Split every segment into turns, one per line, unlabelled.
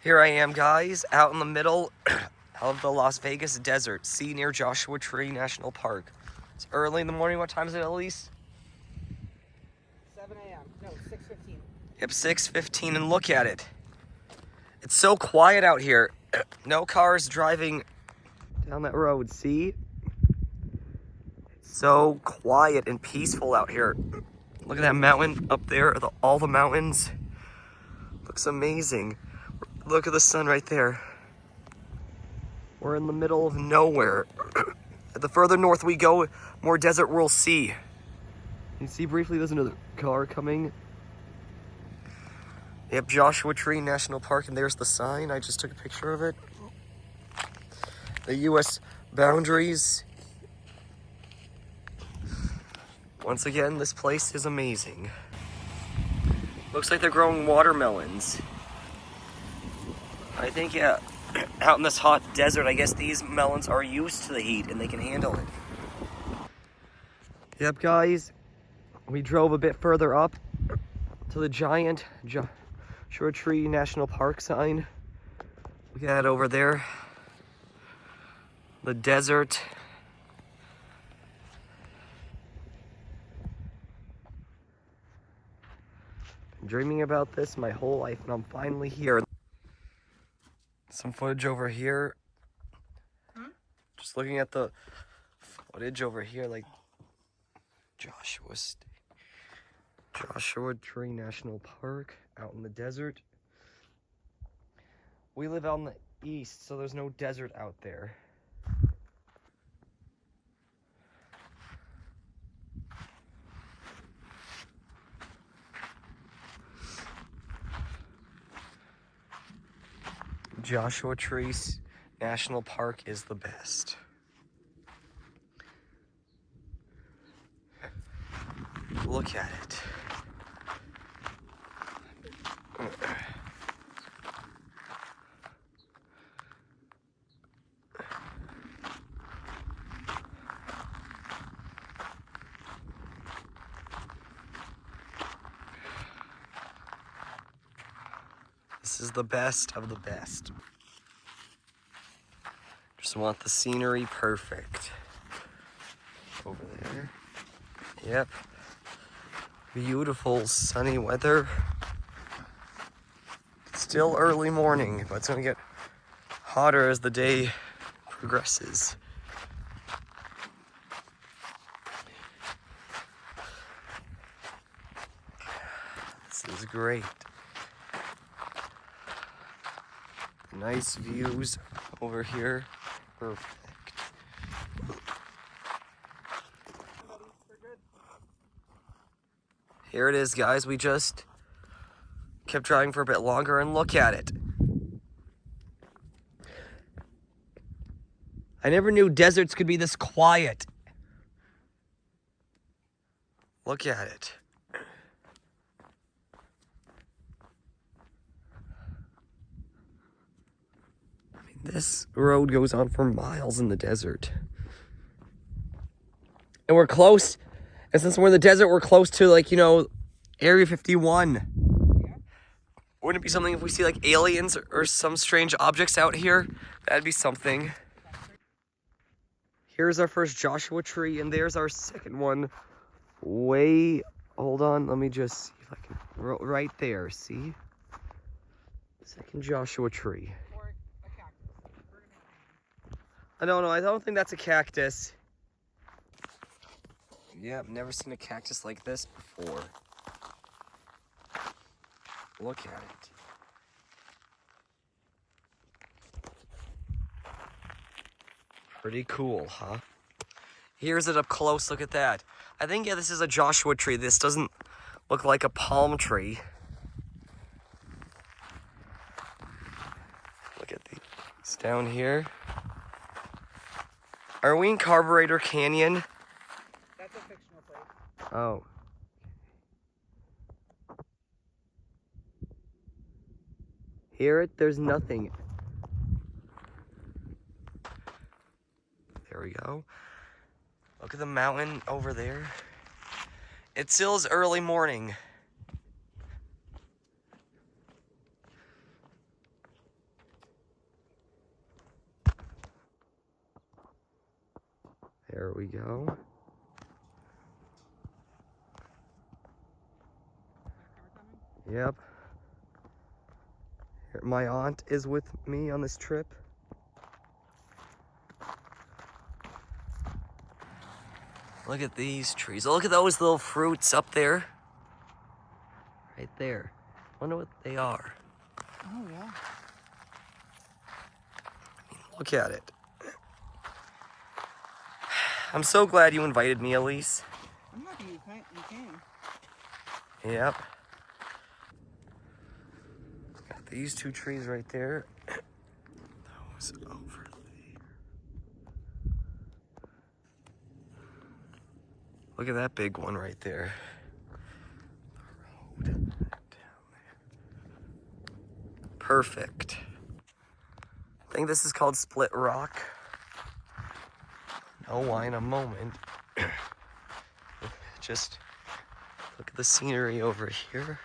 Here I am, guys, out in the middle of the Las Vegas desert, near Joshua Tree National Park. It's early in the morning. What time is it, Elise?
7 a.m. No, 6:15.
Yep, 6:15, and look at it. It's so quiet out here. No cars driving down that road, see? It's so quiet and peaceful out here. Look at that mountain up there, all the mountains. Looks amazing. Look at the sun right there. We're in the middle of nowhere. The further north we go, more desert we'll see. You see briefly there's another car coming. Yep, Joshua Tree National Park, and there's the sign. I just took a picture of it. The U.S. boundaries. Once again, this place is amazing. Looks like they're growing watermelons. I think, yeah, out in this hot desert, I guess these melons are used to the heat and they can handle it. Yep, guys, we drove a bit further up to the giant Joshua Tree National Park sign. Look at that over there. The desert. Been dreaming about this my whole life, and I'm finally here. Some footage over here. Just looking at the footage over here, like Joshua Tree National Park out in the desert. We live out in the east, so there's no desert out there. Joshua Tree National Park is the best. Look at it. This is the best of the best. Just want the scenery perfect. Over there. Yep. Beautiful sunny weather. It's still early morning, but it's gonna get hotter as the day progresses. This is great. Nice views over here. Perfect. Here it is, guys. We just kept driving for a bit longer, and look at it. I never knew deserts could be this quiet. Look at it. This road goes on for miles in the desert. And we're close. And since we're in the desert, we're close to, like, you know, Area 51. Wouldn't it be something if we see, like, aliens or some strange objects out here? That'd be something. Here's our first Joshua Tree, and there's our second one. Hold on, let me just see if I can, right there, see? Second Joshua Tree. I don't think that's a cactus. Yeah, I've never seen a cactus like this before. Look at it. Pretty cool, huh? Here's it up close, look at that. I think, yeah, this is a Joshua tree. This doesn't look like a palm tree. Look at these down here. Are we in Carburetor Canyon?
That's a fictional place.
Oh. There's nothing. There we go. Look at the mountain over there. It still is early morning. go. Yep. Here, my aunt is with me on this trip. Look at these trees. Look at those little fruits up there. Right there. Wonder what they are.
Oh, yeah.
Look at it. I'm so glad you invited me, Elise.
I'm happy you came.
Yep. Got these two trees right there. Those over there. Look at that big one right there. The road down there. Perfect. I think this is called Split Rock. Know why in a moment. Just look at the scenery over here.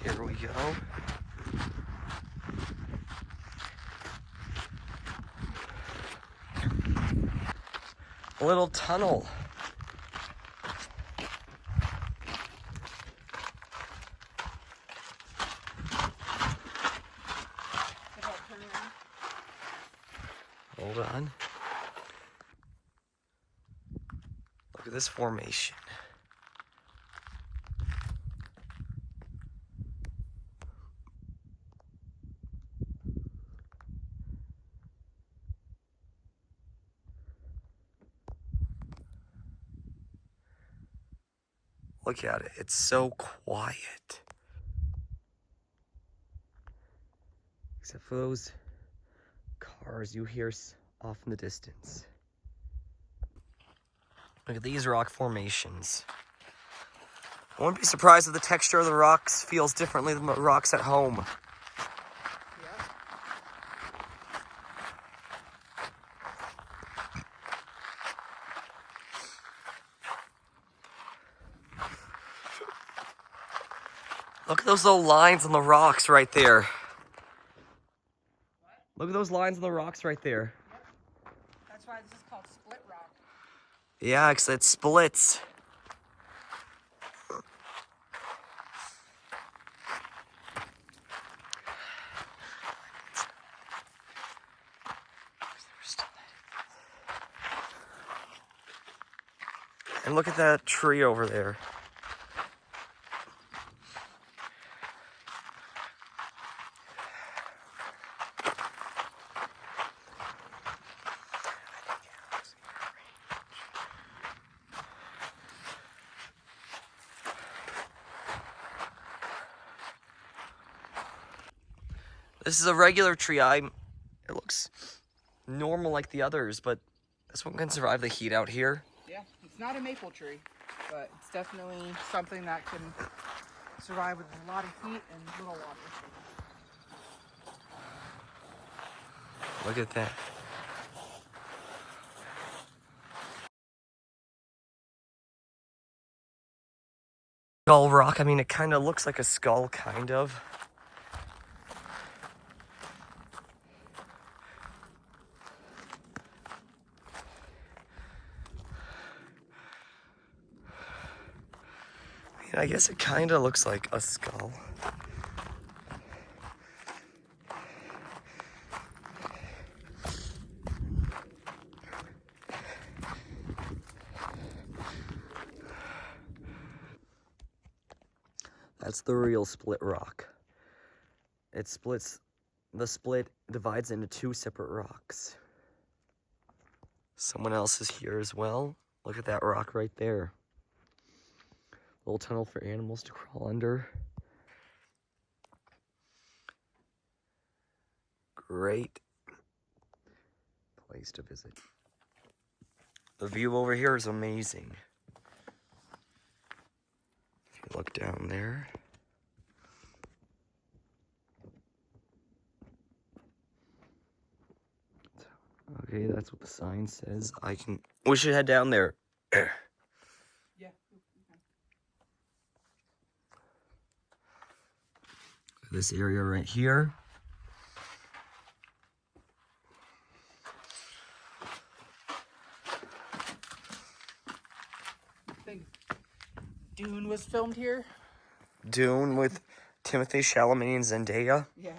Here we go. A little tunnel. Hold on. Look at this formation. Look at it. It's so quiet. Except for those cars you hear off in the distance. Look at these rock formations. I wouldn't be surprised if the texture of the rocks feels differently than the rocks at home.
Yeah.
Look at those little lines on the rocks right there. Look at those lines on the rocks right there.
Yep. That's why this is called Split Rock.
Yeah, because it splits. And look at that tree over there. This is a regular tree. It looks normal like the others, but this one can survive the heat out here.
Yeah, it's not a maple tree, but it's definitely something that can survive with a lot of heat and little water.
Look at that. Skull rock, I mean, it kind of looks like a skull, kind of. I mean, I guess it kind of looks like a skull. That's the real split rock. It splits, the split divides into two separate rocks. Someone else is here as well. Look at that rock right there. Little tunnel for animals to crawl under. Great place to visit. The view over here is amazing. If you look down there. Okay, that's what the sign says. We should head down there.
Yeah. Okay.
This area right here.
I think Dune was filmed here.
Dune with Timothée Chalamet and Zendaya.
Yeah.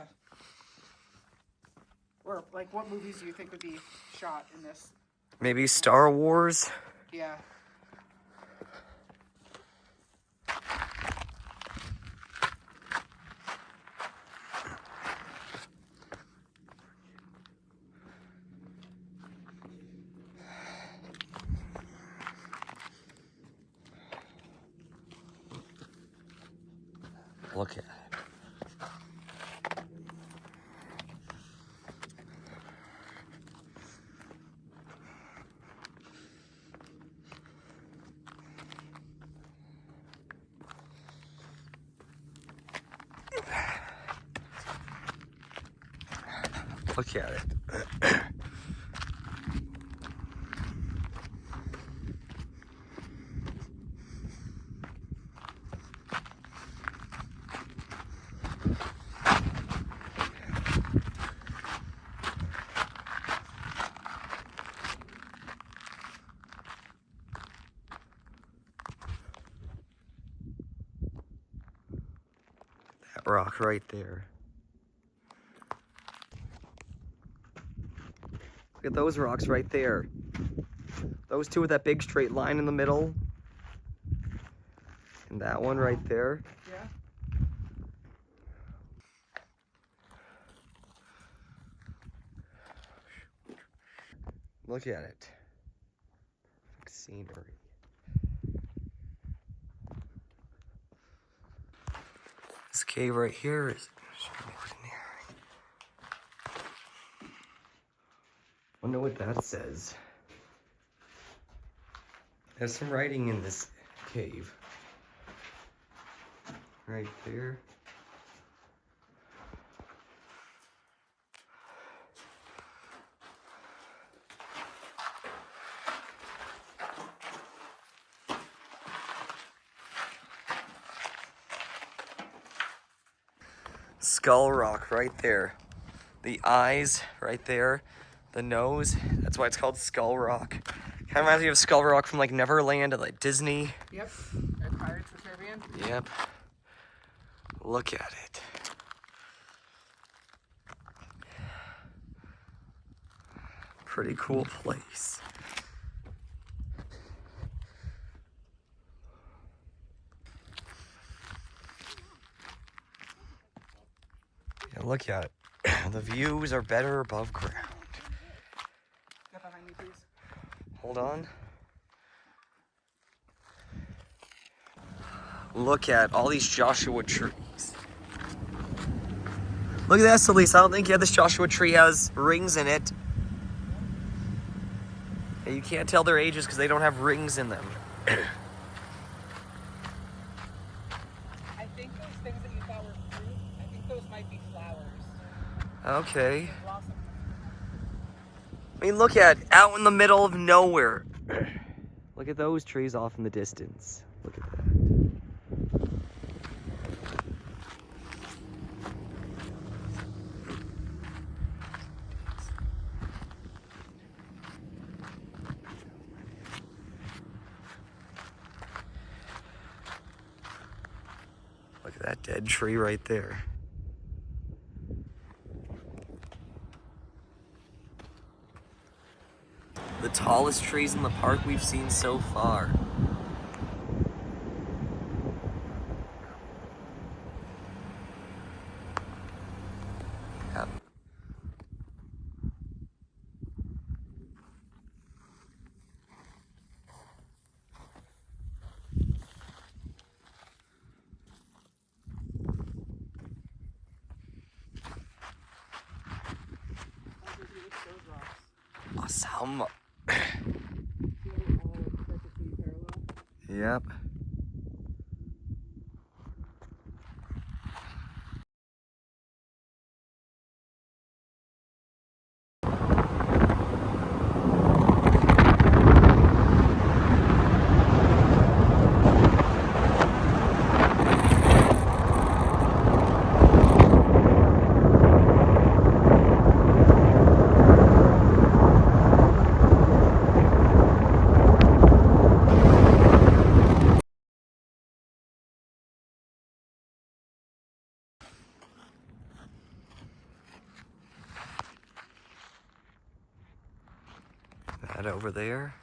Or like, what movies do you think would be shot in this?
Maybe Star Wars.
Yeah.
Look at it. Look at it. That rock right there. Look at those rocks right there. Those two with that big straight line in the middle. And that one right there.
Yeah.
Look at it. Perfect scenery. This cave right here is. Wonder what that says. There's some writing in this cave. Right there. Skull rock right there. The eyes right there. The nose. That's why it's called Skull Rock. Kind of reminds me of Skull Rock from like Neverland at like Disney.
Yep. At Pirates of the Caribbean.
Yep. Look at it. Pretty cool place. Yeah, look at it. The views are better above ground.
Get behind me, please.
Hold on. Look at all these Joshua trees. Look at that, Celise. I don't think this Joshua tree has rings in it. And you can't tell their ages because they don't have rings in them.
I think those things that you thought were fruit, I think those might be flowers.
Okay.
Blossom.
I mean, look at it, out in the middle of nowhere. Look at those trees off in the distance. Look at that. Look at that dead tree right there. The tallest trees in the park we've seen so far. Yep. Awesome. Yep. Head over there.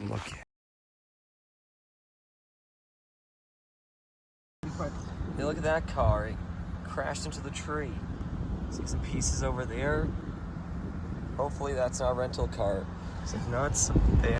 Look. Hey, look at that car. It crashed into the tree. See some pieces over there. Hopefully that's our rental car. If not, some bad